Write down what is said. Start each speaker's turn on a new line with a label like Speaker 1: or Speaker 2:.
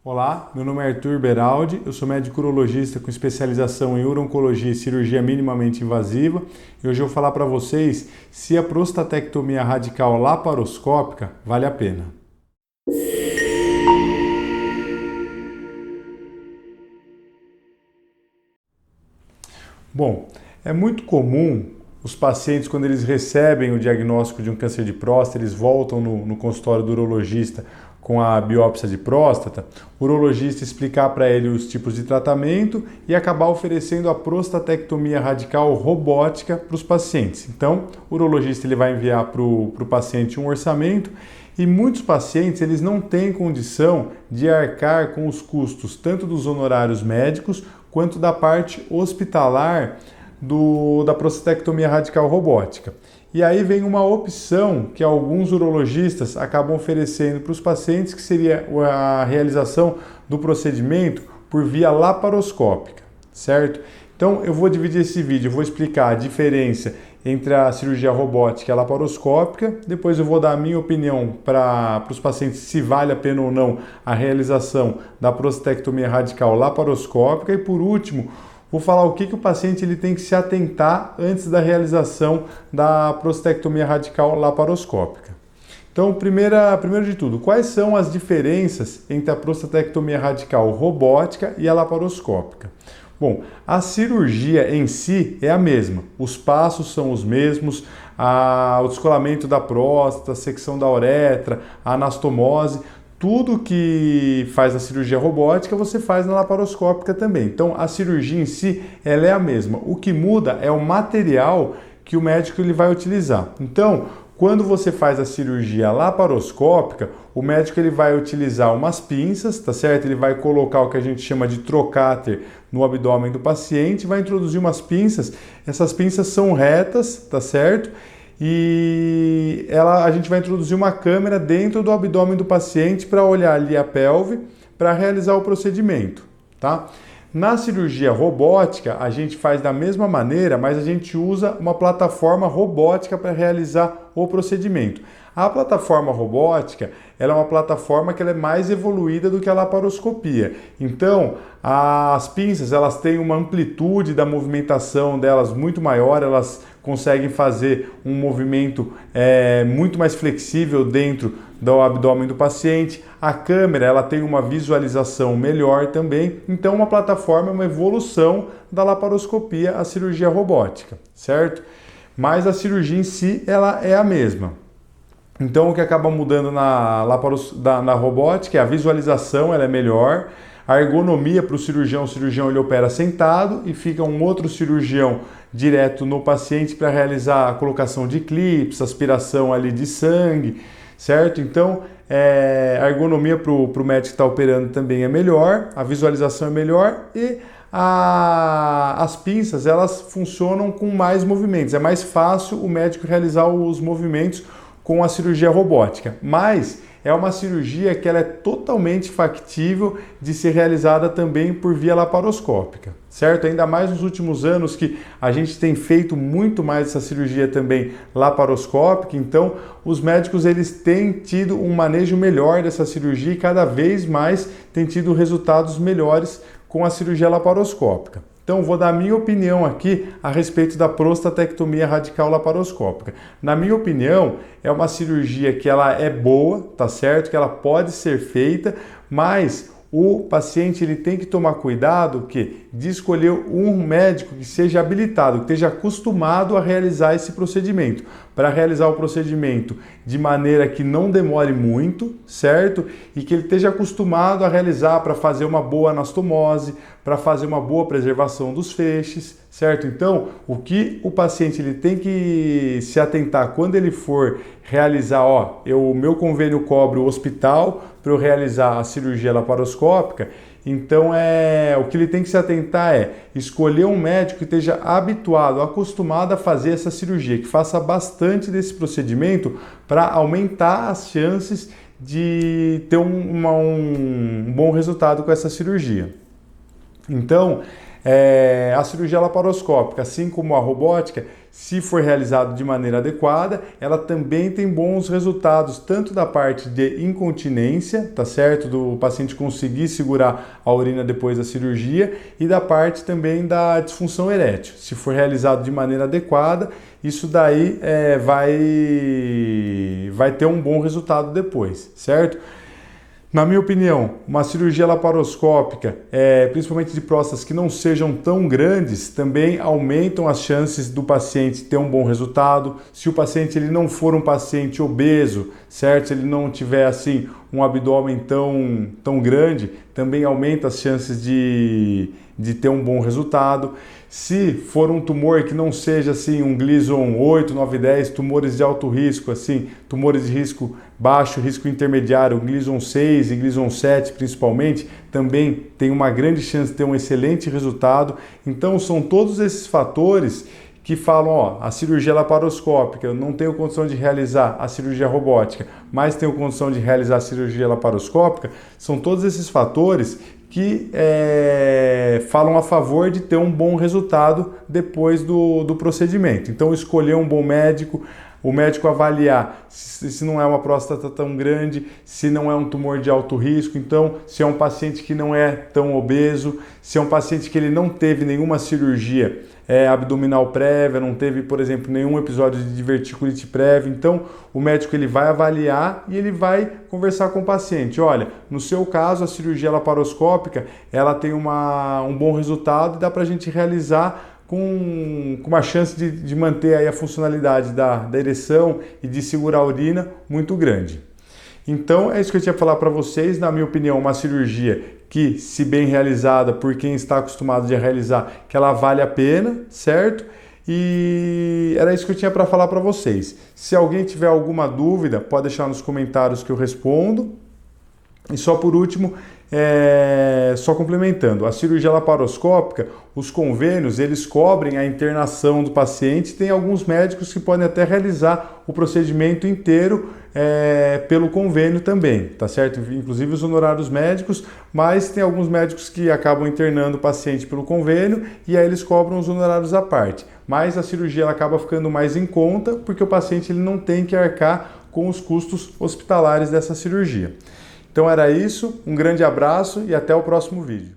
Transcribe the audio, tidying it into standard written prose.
Speaker 1: Olá, meu nome é Arthur Beraldi, eu sou médico urologista com especialização em uro-oncologia e cirurgia minimamente invasiva e hoje eu vou falar para vocês se a prostatectomia radical laparoscópica vale a pena. Bom, é muito comum os pacientes, quando eles recebem o diagnóstico de um câncer de próstata, eles voltam no consultório do urologista com a biópsia de próstata, o urologista explicar para ele os tipos de tratamento e acabar oferecendo a prostatectomia radical robótica para os pacientes. Então, o urologista ele vai enviar para o paciente um orçamento e muitos pacientes eles não têm condição de arcar com os custos tanto dos honorários médicos quanto da parte hospitalar da prostatectomia radical robótica. E aí vem uma opção que alguns urologistas acabam oferecendo para os pacientes, que seria a realização do procedimento por via laparoscópica, certo? Então eu vou dividir esse vídeo, eu vou explicar a diferença entre a cirurgia robótica e a laparoscópica, depois eu vou dar a minha opinião para os pacientes se vale a pena ou não a realização da prostatectomia radical laparoscópica e por último, vou falar o que o paciente ele tem que se atentar antes da realização da prostatectomia radical laparoscópica. Então, primeiro de tudo, quais são as diferenças entre a prostatectomia radical robótica e a laparoscópica? Bom, a cirurgia em si é a mesma, os passos são os mesmos, o descolamento da próstata, a secção da uretra, a anastomose, tudo que faz a cirurgia robótica você faz na laparoscópica também. Então a cirurgia em si ela é a mesma. O que muda é o material que o médico ele vai utilizar. Então, quando você faz a cirurgia laparoscópica, o médico ele vai utilizar umas pinças, tá certo? Ele vai colocar o que a gente chama de trocáter no abdômen do paciente, vai introduzir umas pinças. Essas pinças são retas, tá certo? E a gente vai introduzir uma câmera dentro do abdômen do paciente para olhar ali a pelve para realizar o procedimento, tá? Na cirurgia robótica, a gente faz da mesma maneira, mas a gente usa uma plataforma robótica para realizar o procedimento. A plataforma robótica, ela é uma plataforma que ela é mais evoluída do que a laparoscopia. Então, as pinças, elas têm uma amplitude da movimentação delas muito maior, elas conseguem fazer um movimento muito mais flexível dentro do abdômen do paciente. A câmera, ela tem uma visualização melhor também. Então, uma plataforma é uma evolução da laparoscopia à cirurgia robótica, certo? Mas a cirurgia em si, ela é a mesma. Então, o que acaba mudando na robótica é a visualização, ela é melhor, a ergonomia para o cirurgião ele opera sentado e fica um outro cirurgião direto no paciente para realizar a colocação de clips, aspiração ali de sangue, certo? Então, a ergonomia para o médico que está operando também é melhor, a visualização é melhor e as pinças elas funcionam com mais movimentos, é mais fácil o médico realizar os movimentos com a cirurgia robótica, mas é uma cirurgia que ela é totalmente factível de ser realizada também por via laparoscópica, certo? Ainda mais nos últimos anos que a gente tem feito muito mais essa cirurgia também laparoscópica, então os médicos eles têm tido um manejo melhor dessa cirurgia e cada vez mais têm tido resultados melhores com a cirurgia laparoscópica. Então, vou dar a minha opinião aqui a respeito da prostatectomia radical laparoscópica. Na minha opinião, é uma cirurgia que ela é boa, tá certo? Que ela pode ser feita, mas o paciente ele tem que tomar cuidado de escolher um médico que seja habilitado, que esteja acostumado a realizar esse procedimento, para realizar o procedimento de maneira que não demore muito, certo? E que ele esteja acostumado a realizar para fazer uma boa anastomose, para fazer uma boa preservação dos feixes, certo? Então, o que o paciente ele tem que se atentar quando ele for realizar, o meu convênio cobre o hospital para eu realizar a cirurgia laparoscópica, então o que ele tem que se atentar é escolher um médico que esteja habituado, acostumado a fazer essa cirurgia, que faça bastante desse procedimento para aumentar as chances de ter um bom resultado com essa cirurgia. Então, A cirurgia laparoscópica, assim como a robótica, se for realizado de maneira adequada, ela também tem bons resultados, tanto da parte de incontinência, tá certo? Do paciente conseguir segurar a urina depois da cirurgia, e da parte também da disfunção erétil. Se for realizado de maneira adequada, isso daí vai ter um bom resultado depois, certo? Na minha opinião, uma cirurgia laparoscópica, principalmente de próstatas que não sejam tão grandes, também aumentam as chances do paciente ter um bom resultado. Se o paciente ele não for um paciente obeso, certo? Se ele não tiver assim um abdômen tão grande, também aumenta as chances de ter um bom resultado. Se for um tumor que não seja assim um Gleason 8, 9, 10, tumores de alto risco, assim, tumores de risco baixo, risco intermediário, Gleason 6 e Gleason 7 principalmente, também tem uma grande chance de ter um excelente resultado. Então são todos esses fatores que falam, a cirurgia laparoscópica, eu não tenho condição de realizar a cirurgia robótica, mas tenho condição de realizar a cirurgia laparoscópica, são todos esses fatores que falam a favor de ter um bom resultado depois do procedimento. Então, escolher um bom médico, o médico avaliar se não é uma próstata tão grande, se não é um tumor de alto risco, então se é um paciente que não é tão obeso, se é um paciente que ele não teve nenhuma cirurgia abdominal prévia, não teve, por exemplo, nenhum episódio de diverticulite prévia, então o médico ele vai avaliar e ele vai conversar com o paciente. Olha, no seu caso a cirurgia laparoscópica ela tem um bom resultado e dá para a gente realizar com uma chance de manter aí a funcionalidade da ereção e de segurar a urina muito grande. Então é isso que eu tinha para falar para vocês. Na minha opinião, uma cirurgia que, se bem realizada por quem está acostumado a realizar, que ela vale a pena, certo? E era isso que eu tinha para falar para vocês. Se alguém tiver alguma dúvida, pode deixar nos comentários que eu respondo. E só por último, só complementando, a cirurgia laparoscópica, os convênios, eles cobrem a internação do paciente. Tem alguns médicos que podem até realizar o procedimento inteiro pelo convênio também, tá certo? Inclusive os honorários médicos, mas tem alguns médicos que acabam internando o paciente pelo convênio e aí eles cobram os honorários à parte. Mas a cirurgia ela acaba ficando mais em conta porque o paciente ele não tem que arcar com os custos hospitalares dessa cirurgia. Então era isso, um grande abraço e até o próximo vídeo.